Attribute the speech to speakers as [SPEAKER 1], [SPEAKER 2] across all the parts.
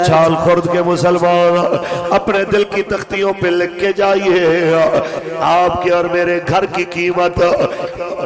[SPEAKER 1] چھال خورد کے مسلمان اپنے دل کی تختیوں پہ لکھ کے جائیے آپ کے اور میرے گھر کی قیمت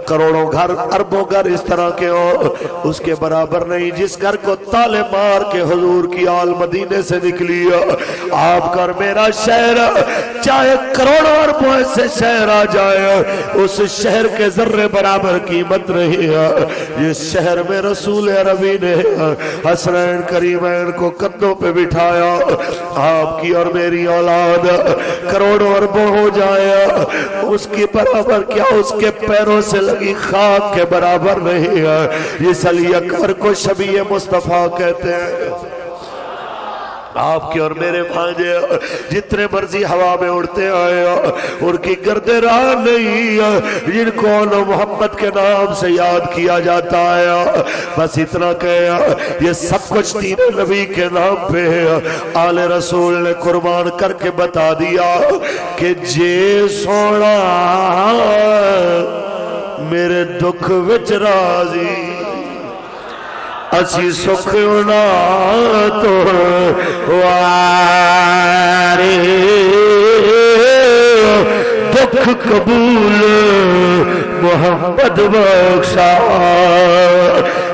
[SPEAKER 1] کروڑوں گھر اربوں گھر اس طرح کے ہو اس کے برابر نہیں جس گھر کو تالے مار کے حضور کی آل مدینے سے نکلی آپ کا اور میرا شہر چاہے کروڑوں اربوں سے شہر آ جائے اس شہر کے ذرے برابر قیمت نہیں ہے جس شہر میں رسول عربی نے حسنین کریمین کو قدوں پہ بٹھایا آپ کی اور میری اولاد کروڑوں اربوں ہو جائے اس کی برابر کیا اس کے پیروں سے لگی خاک کے برابر نہیں ہے اس علی اکبر کو شبیہ مصطفیٰ کہتے ہیں آپ کی اور میرے بھانجے جتنے مرضی ہوا میں اڑتے آئے ان کی گرد راہ نہیں جن کو محمد کے نام سے یاد کیا جاتا ہے بس اتنا کہا یہ سب کچھ تین نبی کے نام پہ آل رسول نے قربان کر کے بتا دیا کہ جے سونا میرے دکھ وچ راضی اسی سکھنا تو وارے دکھ قبول محمد بخشا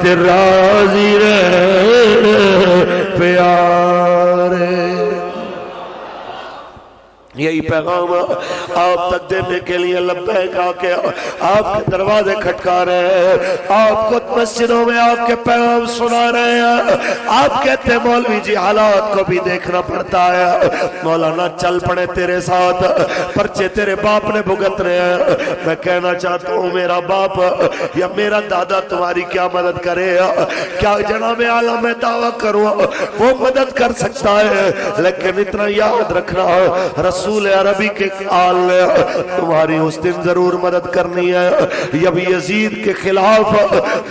[SPEAKER 1] تے راضی رہے پیارے یہی پیغام آپ تک دینے کے لیے لبیک آ کے آپ کے دروازے کھٹکا رہے ہیں آپ کو مسجدوں میں آپ کے پیغام سنا رہے ہیں آپ کہتے ہیں مولوی جی حالات کو بھی دیکھنا پڑتا ہے مولانا چل پڑے تیرے ساتھ پرچے تیرے باپ نے بھگت رہے ہیں میں کہنا چاہتا ہوں میرا باپ یا میرا دادا تمہاری کیا مدد کرے کیا جناب اعلیٰ میں دعویٰ کروں وہ مدد کر سکتا ہے لیکن اتنا یاد رکھنا رسول عربی کے آل نے تمہاری اس دن ضرور مدد کرنی ہے جب یزید کے خلاف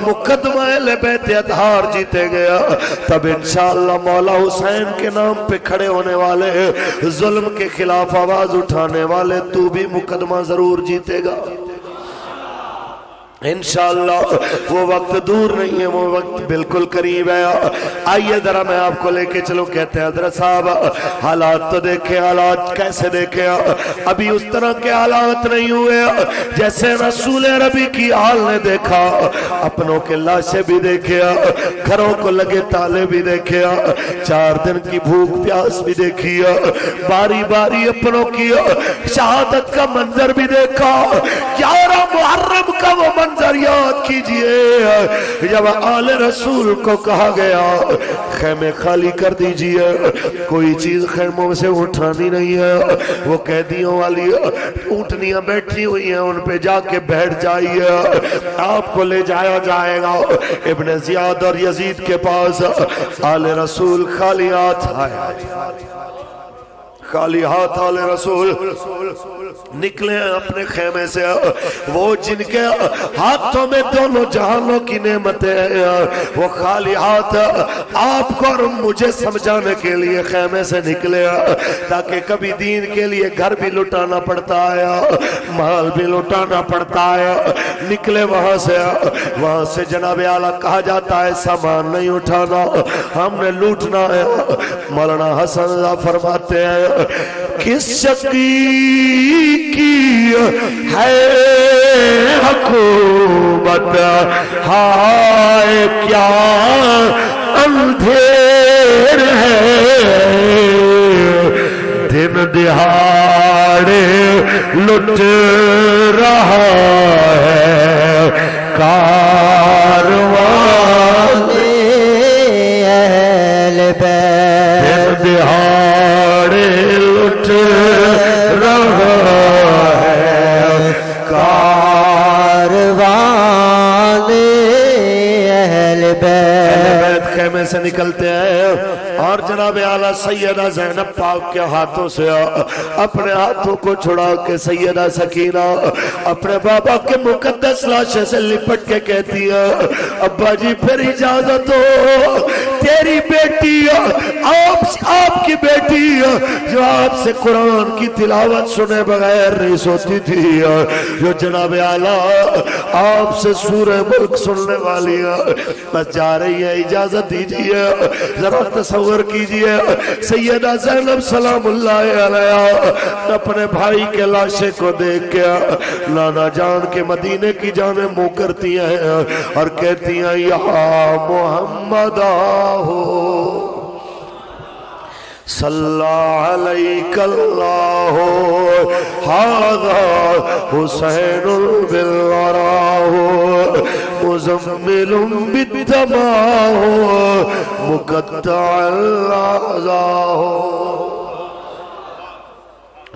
[SPEAKER 1] مقدمہ اہل بیت اطہار جیتے گیا تب انشاءاللہ مولا حسین کے نام پہ کھڑے ہونے والے ظلم کے خلاف آواز اٹھانے والے تو بھی مقدمہ ضرور جیتے گا انشاءاللہ وہ وقت دور نہیں ہے وہ وقت بالکل قریب ہے آئیے ذرا میں آپ کو لے کے چلو کہتے ہیں حضرت صاحب حالات تو دیکھیں حالات کیسے دیکھیں ابھی اس طرح کے حالات نہیں ہوئے جیسے رسول عربی کی حال نے دیکھا اپنوں کے لاشیں بھی دیکھے گھروں کو لگے تالے بھی دیکھے 4 دن کی بھوک پیاس بھی دیکھی باری باری اپنوں کی شہادت کا منظر بھی دیکھا 11 محرم کا وہ منظر یاد کیجئے جب آل رسول کو کہا گیا خیمے خالی کر دیجئے کوئی چیز خیموں سے اٹھانی نہیں ہے وہ قیدیوں والی اونٹنیاں بیٹھی ہوئی ہیں ان پہ جا کے بیٹھ جائیے آپ کو لے جایا جائے گا ابن زیاد اور یزید کے پاس آل رسول خالی ہاتھ آئے خالی ہاتھ آل رسول نکلے اپنے خیمے سے وہ جن کے ہاتھوں میں دونوں جہانوں کی نعمتیں ہیں وہ خالی ہاتھ آپ کو اور مجھے سمجھانے کے لیے خیمے سے نکلے تاکہ کبھی دین کے لیے گھر بھی لٹانا پڑتا ہے مال بھی لٹانا پڑتا ہے نکلے وہاں سے جناب اعلیٰ کہا جاتا ہے سامان نہیں اٹھانا ہم نے لوٹنا ہے مولانا حسن اللہ فرماتے ہیں کس شقی کی ہے حکومت ہائے کیا اندھیر ہے دن دہاڑے لٹ رہا ہے کارواں اہل بیت دن دہاڑے لٹ رہا ہے کارواں اہل بیت خیمے سے نکلتے ہیں اور جناب اعلیٰ سیدہ زینب پاک کے ہاتھوں سے اپنے ہاتھوں کو چھڑا کے سیدہ سکینہ اپنے بابا کے مقدس لاشے سے لپٹ کے کہتی ہے ابا جی پھر اجازت ہو تیری بیٹی آپ آپ کی بیٹی جو آپ سے قرآن کی تلاوت سنے بغیر نہیں سوتی تھی، جو جناب اعلیٰ آپ سے سورہ ملک سننے والی بس جا رہی ہے، اجازت دیجئے ذرا تصور کیجئے سیدہ زینب سلام اللہ علیہ اپنے بھائی کے لاشے کو دیکھ کے نانا جان کے مدینے کی جانب منہ کرتی ہیں اور کہتی ہیں یا محمد آہو صلی علیک اللہ ھذا حسین بالوراہ مزمل بالدماہ مقطع الاعضاء۔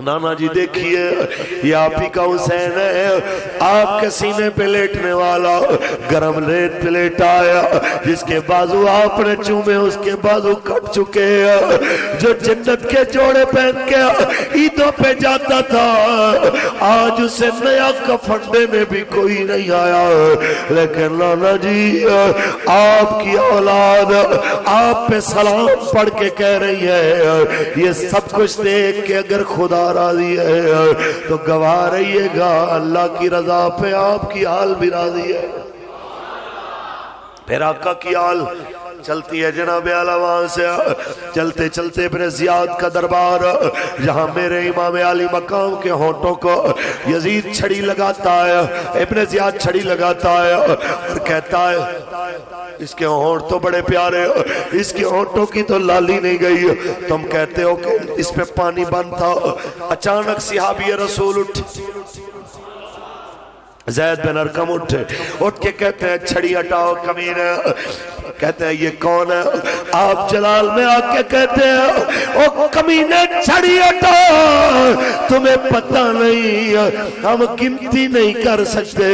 [SPEAKER 1] نانا جی دیکھیے یہ آپ ہی کا حسین ہے، آپ کے سینے پہ لیٹنے والا گرم ریت پہ لیٹا ہے، جس کے بازو آپ نے چومے اس کے بازو کٹ چکے ہیں، جو جنت کے جوڑے پہن کے عیدوں پہ جاتا تھا آج اسے نیا کفن دینے بھی کوئی نہیں آیا، لیکن نانا جی آپ کی اولاد آپ پہ سلام پڑھ کے کہہ رہی ہے یہ سب کچھ دیکھ کے اگر خدا راضی ہے تو گواہ رہیے گا اللہ کی رضا پہ آپ کی آل بھی راضی ہے۔ پھر آقا کی آل چلتی ہے جناب اعلیٰ، وہاں سے چلتے چلتے ابن زیاد کا دربار جہاں میرے امام عالی مقام کے ہونٹوں کو یزید چھڑی لگاتا ہے، ابن زیاد چھڑی لگاتا ہے اور کہتا ہے اس کے ہونٹ تو بڑے پیارے، اس کے ہونٹوں کی تو لالی نہیں گئی، تم کہتے ہو کہ اس پہ پانی بند تھا۔ اچانک صحابی رسول اٹھ زید بن ارقم اٹھ کے کہتے ہیں چھڑی ہٹاؤ کمینے، کہتے ہیں یہ کون ہے؟ آپ جلال میں آ کے کہتے ہیں او کمینے چھڑی ہٹاؤ، تمہیں پتہ نہیں ہم گنتی نہیں کر سکتے،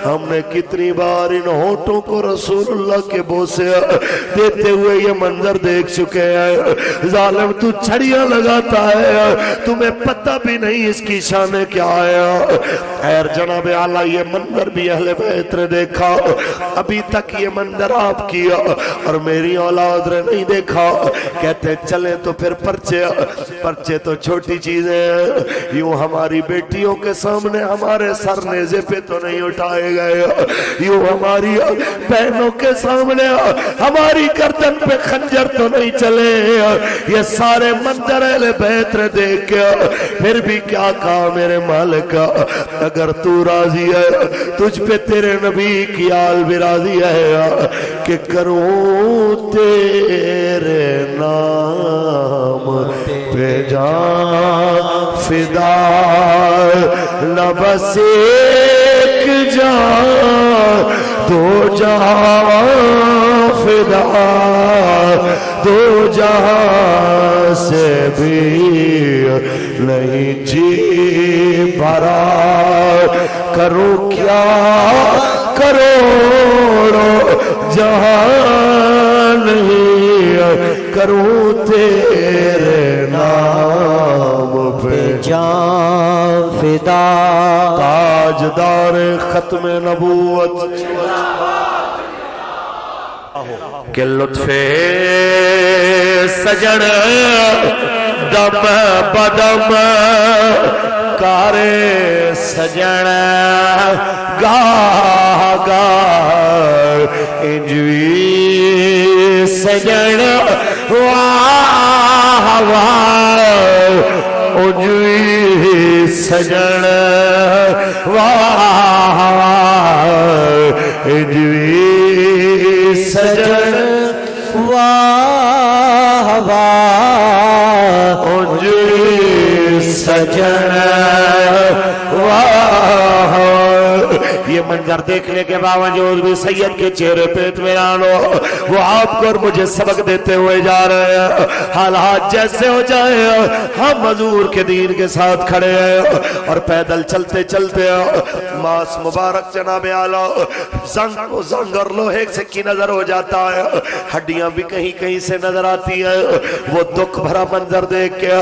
[SPEAKER 1] ہم نے کتنی بار ان ہونٹوں کو رسول اللہ کے بوسے دیتے ہوئے یہ منظر دیکھ چکے ہیں، ظالم تو چھڑیاں لگاتا ہے تمہیں پتہ بھی نہیں اس کی شان کیا ہے۔ خیر جناب اعلیٰ یہ منظر بھی اہل بیت نے دیکھا، ابھی تک یہ منظر آپ کی اور میری اولاد نے نہیں دیکھا، کہتے چلیں تو پھر پرچے تو چھوٹی چیزیں ہیں، یوں ہماری بیٹیوں کے سامنے ہمارے سر نیزے پہ تو نہیں اٹھائے گئے، یوں ہماری بہنوں کے سامنے ہماری گردن پہ خنجر تو نہیں چلے، یہ سارے منظر اہل بیت نے دیکھ کے پھر بھی کیا کہا میرے مالک اگر تو راضی ہے تجھ پہ تیرے نبی کی آل بھی راضی ہے کہ کروں تیرے نام پہ جان فدا، نہ بس ایک جان دو جہاں فدا، دو جہاں سے بھی نہیں جی بھرا، کروں کیا کروڑوں جہان نہیں کروں تیرے نام پہ
[SPEAKER 2] جان فدا،
[SPEAKER 1] تاجدار ختم نبوت کہ لطف سجن دم بدم کارے سجن گاہ گاہ انجوی سجن واہ واہ انجوی سجن واہ واہ انجوی سجن
[SPEAKER 2] واہ واہ
[SPEAKER 1] انجوی سجن واہ۔ یہ منظر دیکھنے کے باوجود بھی سید کے چہرے پہ اطمینان ہو، وہ آپ کو اور مجھے سبق دیتے ہوئے جا رہے ہیں، حالات جیسے ہو جائے ہم حضور کے دین کے ساتھ کھڑے ہیں اور پیدل چلتے چلتے ماس مبارک جناب اعلیٰ زنگ اور لوہے سے کی نظر ہو جاتا ہے، ہڈیاں بھی کہیں کہیں سے نظر آتی ہیں، وہ دکھ بھرا منظر دیکھ کے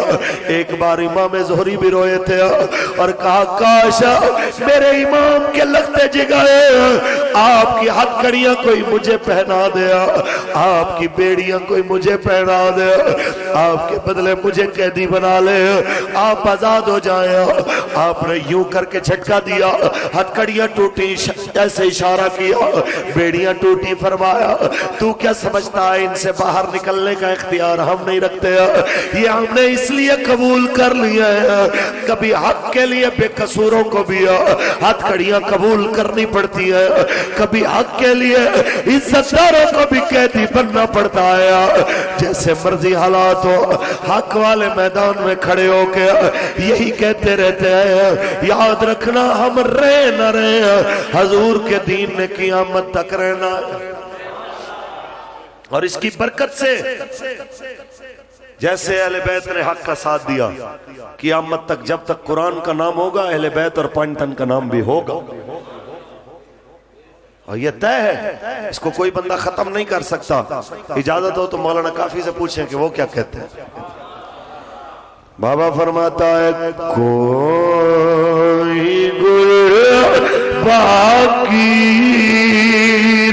[SPEAKER 1] ایک بار امام زہری بھی روئے تھے اور کہا کاش میرے امام کے لگتے جگائے آپ کی ہتھکڑیاں کوئی مجھے پہنا دیا, آپ کی بیڑیاں کوئی مجھے پہنا دے, آپ کے بدلے مجھے قیدی بنا لے, آپ آزاد ہو جائیں. آپ نے یوں کر کے جھٹکا دیا, ہتھکڑیاں ٹوٹی, ایسے اشارہ کیا, بیڑیاں ٹوٹی. فرمایا تو کیا سمجھتا ہے ان سے باہر نکلنے کا اختیار ہم نہیں رکھتے, یہ ہم نے اس لیے قبول کر لیا ہے. کبھی حق کے لیے بے قصوروں کو بھی ہتھکڑیاں قبول کرنی پڑتی ہے, کبھی حق کے لیے عزت داروں کو بھی قیدی بننا پڑتا ہے. جیسے مرضی حالات ہو, حق والے میدان میں کھڑے ہو کے یہی کہتے رہتے ہیں, یاد رکھنا ہم رہے نہ رہے, حضور کے دین نے قیامت تک رہنا. اور اس کی برکت سے جیسے اہل بیت نے حق کا ساتھ دیا, قیامت تک جب تک قرآن کا نام ہوگا اہل بیت اور پانٹن کا نام بھی ہوگا. اور یہ طے ہے, اس کو کوئی بندہ ختم نہیں کر سکتا. اجازت ہو تو مولانا کافی سے پوچھیں کہ وہ کیا کہتے ہیں. بابا فرماتا ہے کوئی گل باقی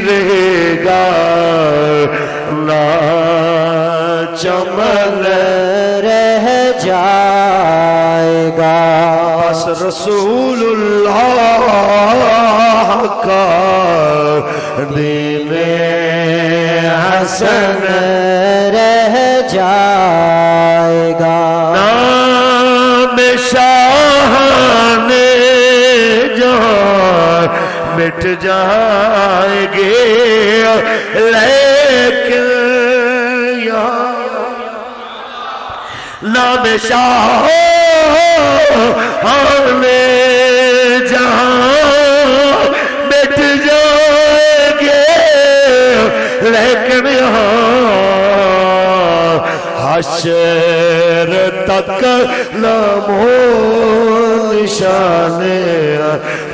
[SPEAKER 1] رہے گا نہ چمن
[SPEAKER 2] رہ جائے گا,
[SPEAKER 1] بس رسول اللہ کا دین حسن
[SPEAKER 2] رہ جائے گا,
[SPEAKER 1] نام شاہان جہاں مٹ جائیں گے, لیکن نام شاہان جہاں مٹ جائیں گے, لیکن یہاں حشر تک نام و نشان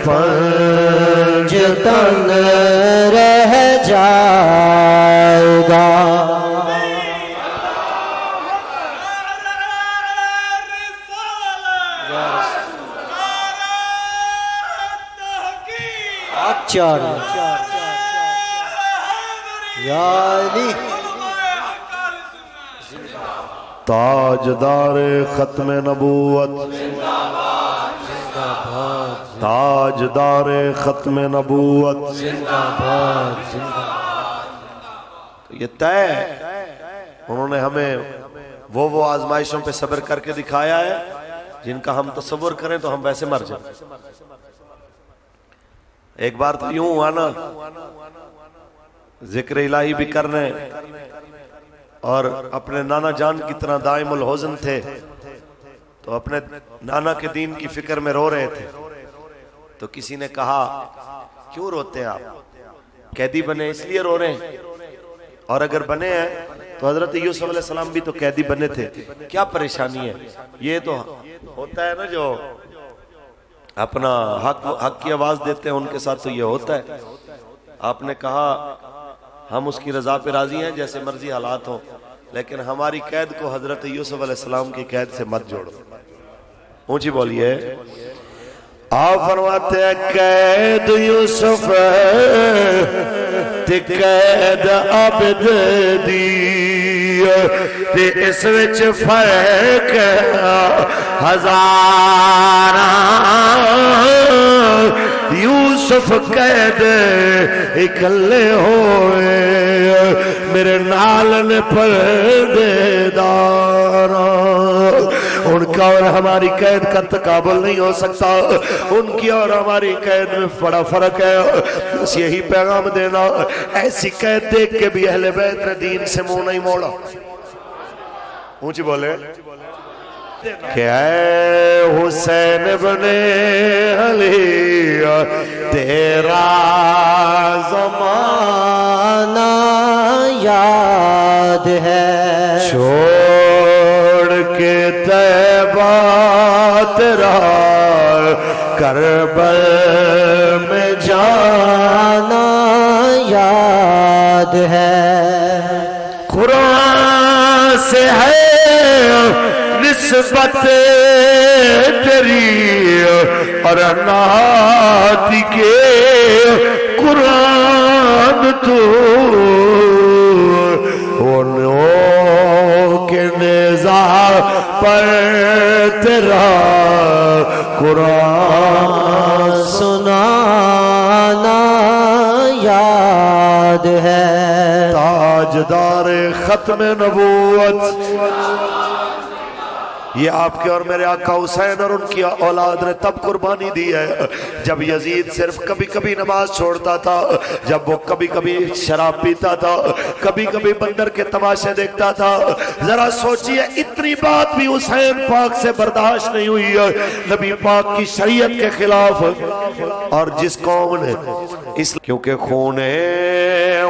[SPEAKER 2] پنج تن رہ جائے گا. یا علی
[SPEAKER 1] تاجدار ختم نبوت, تاجدار ختم نبوت. یہ طے انہوں نے ہمیں وہ آزمائشوں پہ صبر کر کے دکھایا ہے جن کا ہم تصور کریں تو ہم ویسے مر جائیں. ایک بار تو یوں ہوا نا, ذکر الہی بھی کرنے اور اپنے نانا جان کی طرح دائم الحزن تھے, تو اپنے نانا کے دین کی فکر میں رو رہے تھے. تو کسی نے کہا کیوں روتے ہیں آپ, قیدی بنے اس لیے رو رہے ہیں, اور اگر بنے ہیں تو حضرت یوسف علیہ السلام بھی تو قیدی بنے تھے, کیا پریشانی ہے. یہ تو ہوتا ہے نا جو اپنا حق کی آواز دیتے ہیں ان کے ساتھ تو یہ ہوتا ہے. آپ نے کہا ہم اس کی رضا پہ راضی ہیں جیسے مرضی حالات ہوں, لیکن ہماری قید کو حضرت یوسف علیہ السلام کی قید سے مت جوڑو. اونچی بولیے. آپ فرماتے ہیں قید یوسف تے قید عبد دی, تے اس وچ فرق ہزاراں. یوسف قید اکلے ہوئے, میرے نال نے پردے داراں. ان کا اور ہماری قید کا تقابل نہیں ہو سکتا, ان کی اور ہماری قید میں بڑا فرق ہے. بس یہی پیغام دینا, ایسی قید دیکھ کے بھی اہل بیت نے دین سے منہ نہیں موڑا. اونچی بولے کہ اے حسین ابن علی تیرا
[SPEAKER 2] زمانہ یاد ہے,
[SPEAKER 1] چھوڑ کے طیبہ تیرا کربل میں جانا
[SPEAKER 2] یاد ہے.
[SPEAKER 1] قرآن سے ہے نسبت تیری اور نعت کے, قرآن تو انہوں کے نیزہ پر تیرا قرآن
[SPEAKER 2] سنانا یاد ہے
[SPEAKER 1] تاجدار ختم نبوت یہ آپ کے اور میرے آقا حسین اور ان کی اولاد نے تب قربانی دی ہے جب یزید صرف کبھی کبھی نماز چھوڑتا تھا، جب وہ کبھی کبھی شراب پیتا تھا، کبھی کبھی بندر کے تماشے دیکھتا تھا۔ ذرا سوچئے اتنی بات بھی حسین پاک سے برداشت نہیں ہوئی ہے، نبی پاک کی شریعت کے خلاف، اور جس قوم نے کیونکہ خون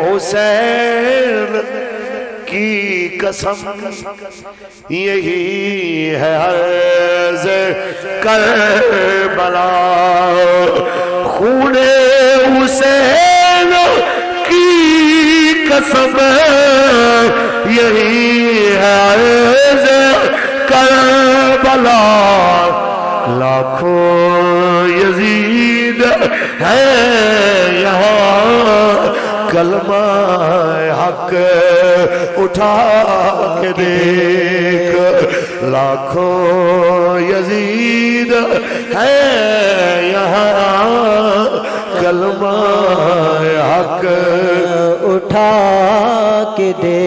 [SPEAKER 1] حسین کی قسم یہی ہے عرض کربلا، خون حسین کی قسم یہی ہے عرض کربلا، لاکھوں یزید ہے یہاں کلمہ حق اٹھا کے دیکھ، لاکھوں یزید ہے یہاں کلمہ حق
[SPEAKER 2] اٹھا کے دے